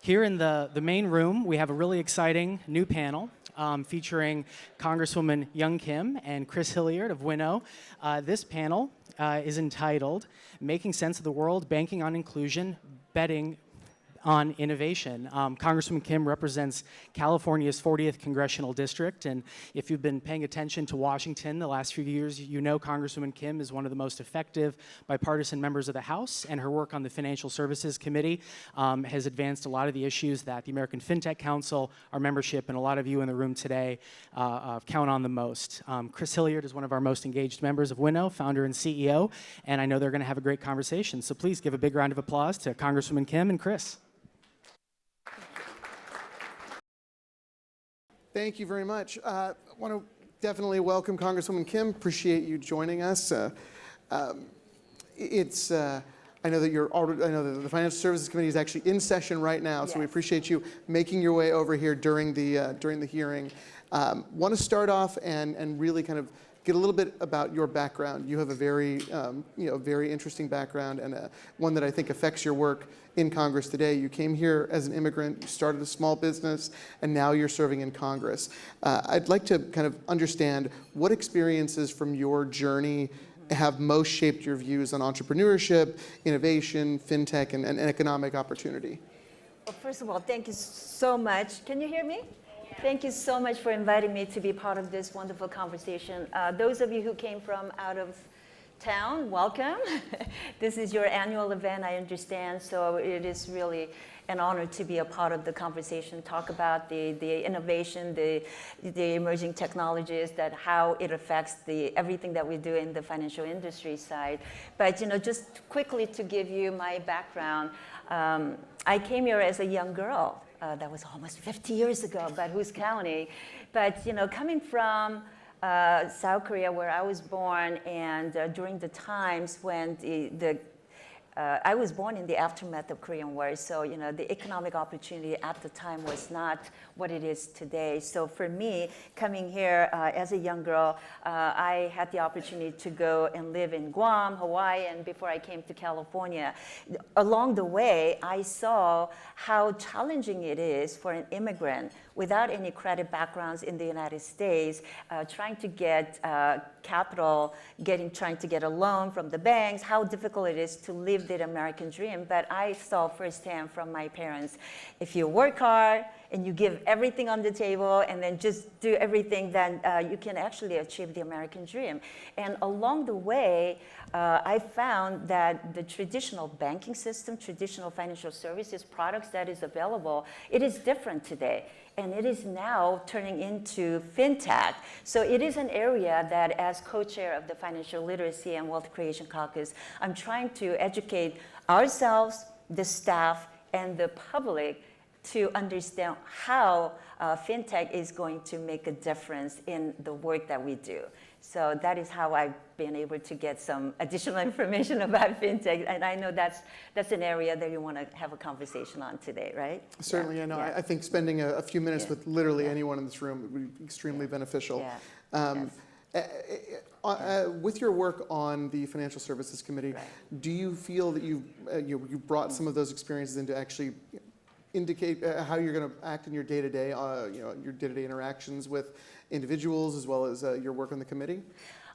Here in the main room, we have a really exciting new panel featuring Congresswoman Young Kim and Chris Hilliard of Winnow. This panel is entitled Making Sense of the World, Banking on Inclusion, Betting on Innovation. Congresswoman Kim represents California's 40th Congressional District, and if you've been paying attention to Washington the last few years, you know Congresswoman Kim is one of the most effective bipartisan members of the House, and her work on the Financial Services Committee has advanced a lot of the issues that the American FinTech Council, our membership, and a lot of you in the room today count on the most. Chris Hilliard is one of our most engaged members of Winnow, founder and CEO, and I know they're going to have a great conversation, so please give a big round of applause to Congresswoman Kim and Chris. Thank you very much. I want to definitely welcome Congresswoman Kim. Appreciate you joining us. I know that the Financial Services Committee is actually in session right now, so we appreciate you making your way over here during the hearing. Want to start off and really kind of get a little bit about your background. You have a very very interesting background, and one that I think affects your work in Congress today. You came here as an immigrant, you started a small business, and now you're serving in Congress. I'd like to kind of understand what experiences from your journey have most shaped your views on entrepreneurship, innovation, fintech, and economic opportunity. Well, first of all, thank you so much. Can you hear me? Thank you so much for inviting me to be part of this wonderful conversation. Those of you who came from out of town, welcome. This is your annual event, I understand, so it is really an honor to be a part of the conversation, talk about the innovation, the emerging technologies, that how it affects everything that we do in the financial industry side. But just quickly to give you my background, I came here as a young girl. That was almost 50 years ago, but who's counting? But coming from South Korea, where I was born, and during the times when I was born in the aftermath of Korean War, so the economic opportunity at the time was not what it is today. So for me, coming here as a young girl, I had the opportunity to go and live in Guam, Hawaii, and before I came to California. Along the way, I saw how challenging it is for an immigrant without any credit backgrounds in the United States, trying to get capital, trying to get a loan from the banks, how difficult it is to live the American dream. But I saw firsthand from my parents, if you work hard and you give everything on the table and then just do everything, then you can actually achieve the American dream. And along the way, I found that the traditional banking system, traditional financial services products that is available, it is different today. And it is now turning into fintech. So it is an area that, as co-chair of the Financial Literacy and Wealth Creation Caucus, I'm trying to educate ourselves, the staff, and the public to understand how fintech is going to make a difference in the work that we do. So that is how I've been able to get some additional information about fintech, and I know that's an area that you want to have a conversation on today, right? Certainly, I know. I think spending a few minutes with literally anyone in this room would be extremely beneficial. With your work on the Financial Services Committee, do you feel that you brought some of those experiences into actually indicate how you're going to act in your day-to-day, your day-to-day interactions with individuals, as well as your work on the committee?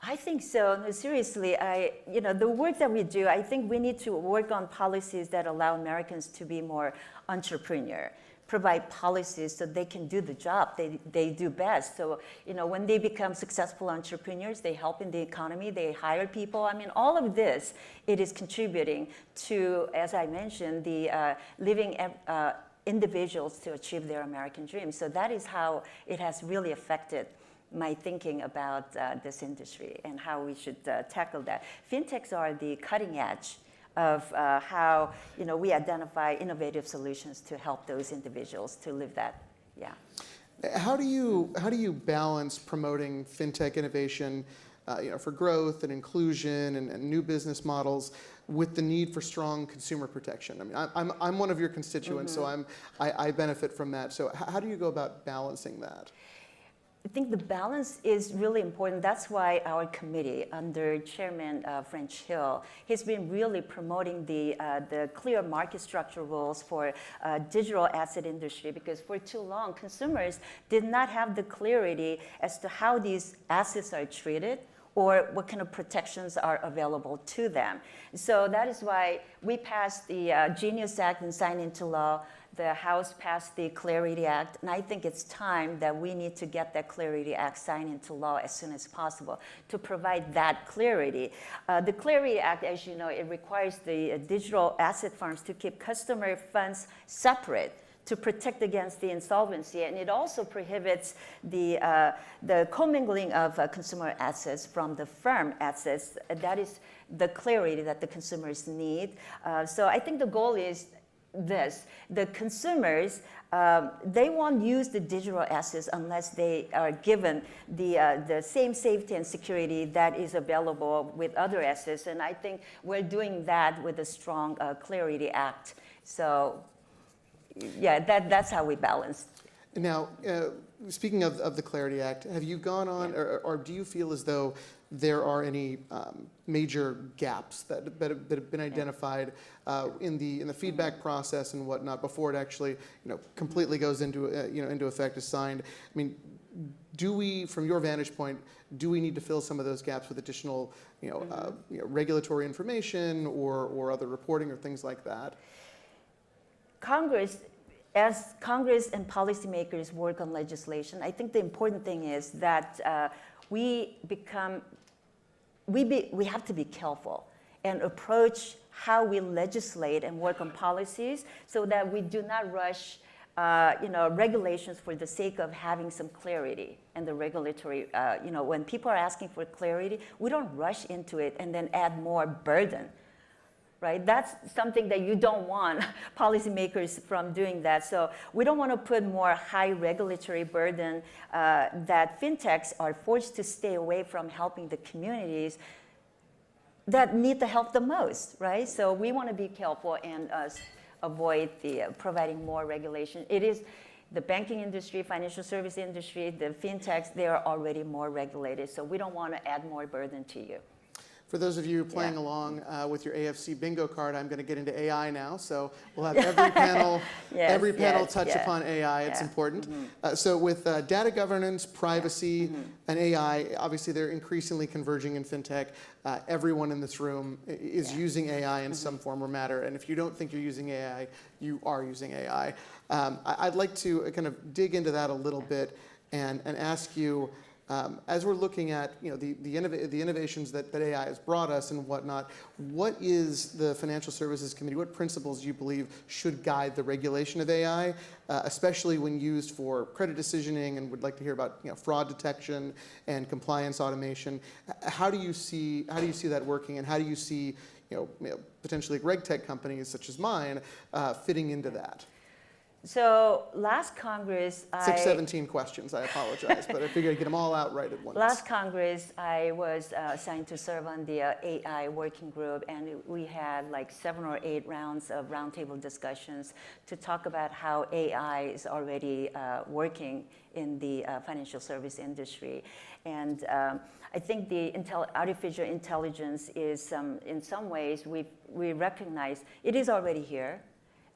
I think so. No, seriously, the work that we do, I think we need to work on policies that allow Americans to be more entrepreneur, provide policies so they can do the job they do best. So, when they become successful entrepreneurs, they help in the economy, they hire people. I mean, all of this, it is contributing to, as I mentioned, the living individuals to achieve their American dream. So that is how it has really affected my thinking about this industry and how we should tackle that. Fintechs are the cutting edge of how we identify innovative solutions to help those individuals to live that. How do you balance promoting fintech innovation for growth and inclusion and new business models with the need for strong consumer protection? I mean, I'm one of your constituents, so I benefit from that. So how do you go about balancing that? I think the balance is really important. That's why our committee, under Chairman French Hill, has been really promoting the clear market structure rules for digital asset industry, because for too long, consumers did not have the clarity as to how these assets are treated or what kind of protections are available to them. So that is why we passed the Genius Act and signed into law. The House passed the Clarity Act, and I think it's time that we need to get that Clarity Act signed into law as soon as possible to provide that clarity. The Clarity Act, as you know, it requires the digital asset firms to keep customer funds separate to protect against the insolvency, and it also prohibits the commingling of consumer assets from the firm assets. That is the clarity that the consumers need. So I think the goal is this: the consumers, they won't use the digital assets unless they are given the same safety and security that is available with other assets, and I think we're doing that with a strong Clarity Act. So yeah, that's how we balance. Now, speaking of the Clarity Act, have you gone on, or do you feel as though there are any major gaps that have been identified in the feedback process and whatnot before it actually completely goes into into effect, is signed? I mean, do we, from your vantage point, do we need to fill some of those gaps with additional regulatory information or other reporting or things like that? As Congress and policymakers work on legislation, I think the important thing is that we have to be careful and approach how we legislate and work on policies so that we do not rush regulations for the sake of having some clarity and the regulatory, when people are asking for clarity, we don't rush into it and then add more burden. Right? That's something that you don't want policymakers from doing that. So we don't want to put more high regulatory burden that fintechs are forced to stay away from helping the communities that need the help the most, right? So we want to be careful and avoid providing more regulation. It is the banking industry, financial service industry, the fintechs, they are already more regulated. So we don't want to add more burden to you. For those of you playing along with your AFC bingo card, I'm going to get into AI now. So we'll have every panel touch upon AI. It's important. So with data governance, privacy, and AI, obviously they're increasingly converging in fintech. Everyone in this room is using AI in some form or matter. And if you don't think you're using AI, you are using AI. I'd like to kind of dig into that a little bit and ask you, as we're looking at the innovations that AI has brought us and whatnot, what is the Financial Services Committee, what principles do you believe should guide the regulation of AI, especially when used for credit decisioning, and would like to hear about fraud detection and compliance automation. How do you see that working, and how do you see potentially RegTech companies such as mine fitting into that? So last Congress, 617 questions, I apologize, but I figured I'd get them all out right at once. Last Congress, I was assigned to serve on the AI working group, and we had like 7 or 8 rounds of roundtable discussions to talk about how AI is already working in the financial service industry. And I think the artificial intelligence is, in some ways, we recognize it is already here.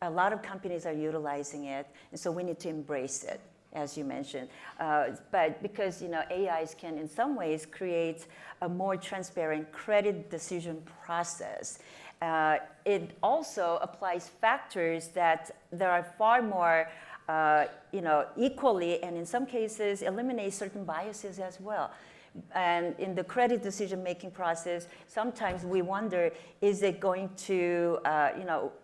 A lot of companies are utilizing it, and so we need to embrace it, as you mentioned. But because AIs can, in some ways, create a more transparent credit decision process. It also applies factors that there are far more, equally, and in some cases, eliminate certain biases as well. And in the credit decision-making process, sometimes we wonder, is it going to,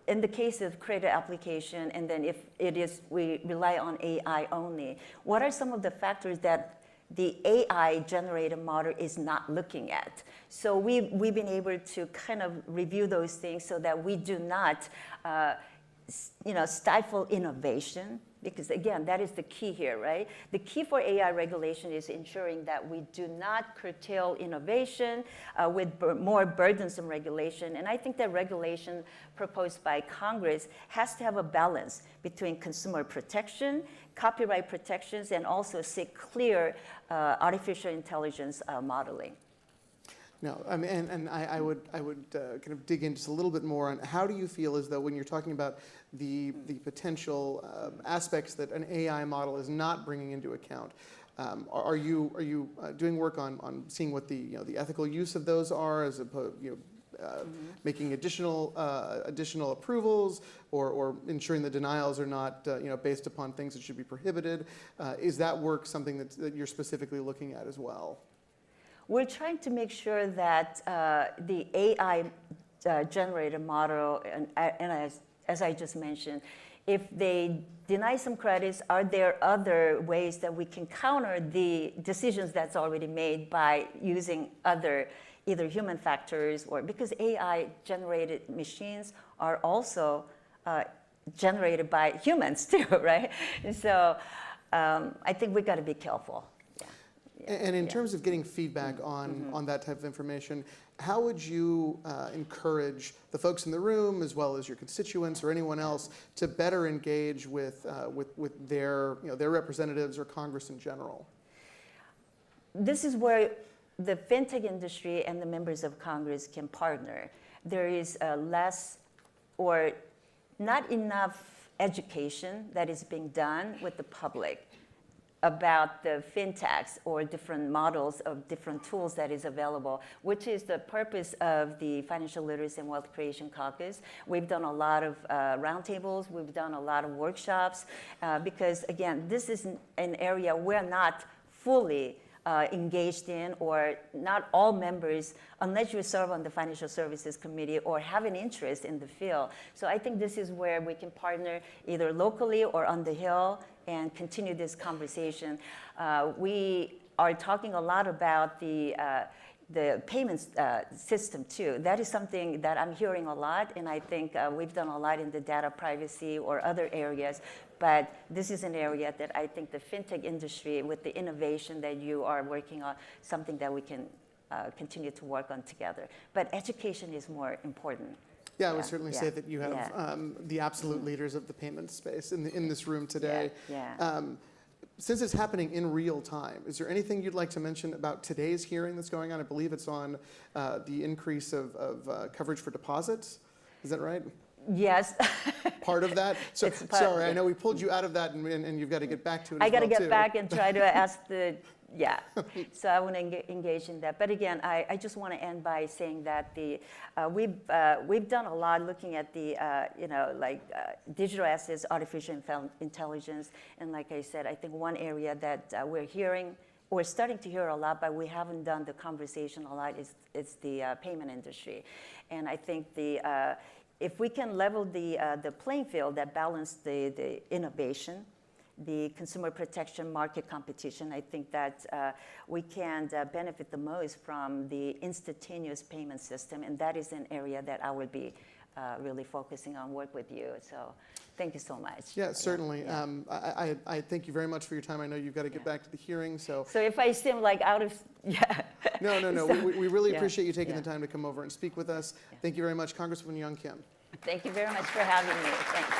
in the case of credit application, and then if it is, we rely on AI only, what are some of the factors that the AI-generated model is not looking at? So we've been able to kind of review those things so that we do not, stifle innovation Because again, that is the key here, right? The key for AI regulation is ensuring that we do not curtail innovation with more burdensome regulation. And I think that regulation proposed by Congress has to have a balance between consumer protection, copyright protections, and also seek clear artificial intelligence modeling. No, I mean, and I would kind of dig in just a little bit more on how do you feel as though when you're talking about the potential aspects that an AI model is not bringing into account, are you doing work on seeing what the ethical use of those are, as opposed making additional approvals, or ensuring the denials are not based upon things that should be prohibited? Is that work something that you're specifically looking at as well? We're trying to make sure that the AI generated model, and as I just mentioned, if they deny some credits, are there other ways that we can counter the decisions that's already made by using other either human factors, or because AI generated machines are also generated by humans too, right? And so I think we've got to be careful. And in terms of getting feedback on that type of information, how would you encourage the folks in the room, as well as your constituents or anyone else, to better engage with their representatives or Congress in general? This is where the fintech industry and the members of Congress can partner. There is less or not enough education that is being done with the public about the fintechs or different models of different tools that is available, which is the purpose of the Financial Literacy and Wealth Creation Caucus. We've done a lot of roundtables, we've done a lot of workshops, because again, this is an area we're not fully engaged in, or not all members, unless you serve on the Financial Services Committee or have an interest in the field. So I think this is where we can partner either locally or on the Hill and continue this conversation. We are talking a lot about the payments system too. That is something that I'm hearing a lot, and I think we've done a lot in the data privacy or other areas. But this is an area that I think the fintech industry, with the innovation that you are working on, something that we can continue to work on together. But education is more important. Yeah, I would certainly say that you have the absolute leaders of the payments space in this room today. Since it's happening in real time, is there anything you'd like to mention about today's hearing that's going on? I believe it's on the increase of coverage for deposits. Is that right? Yes. Part of that? So, sorry, I know we pulled you out of that, and you've got to get back to it. I got to get back and try to ask the, so I want to engage in that. But again, I just want to end by saying that we've done a lot looking at the, digital assets, artificial intelligence. And like I said, I think one area that we're starting to hear a lot, but we haven't done the conversation a lot, is the payment industry. And I think if we can level the playing field that balance the innovation, the consumer protection, market competition, I think that we can benefit the most from the instantaneous payment system, and that is an area that I would be really focusing on work with you. So thank you so much. Yeah, certainly. I thank you very much for your time. I know you've got to get back to the hearing. So if I seem like out of, No. So, we really appreciate you taking the time to come over and speak with us. Thank you very much, Congresswoman Young Kim. Thank you very much for having me. Thanks.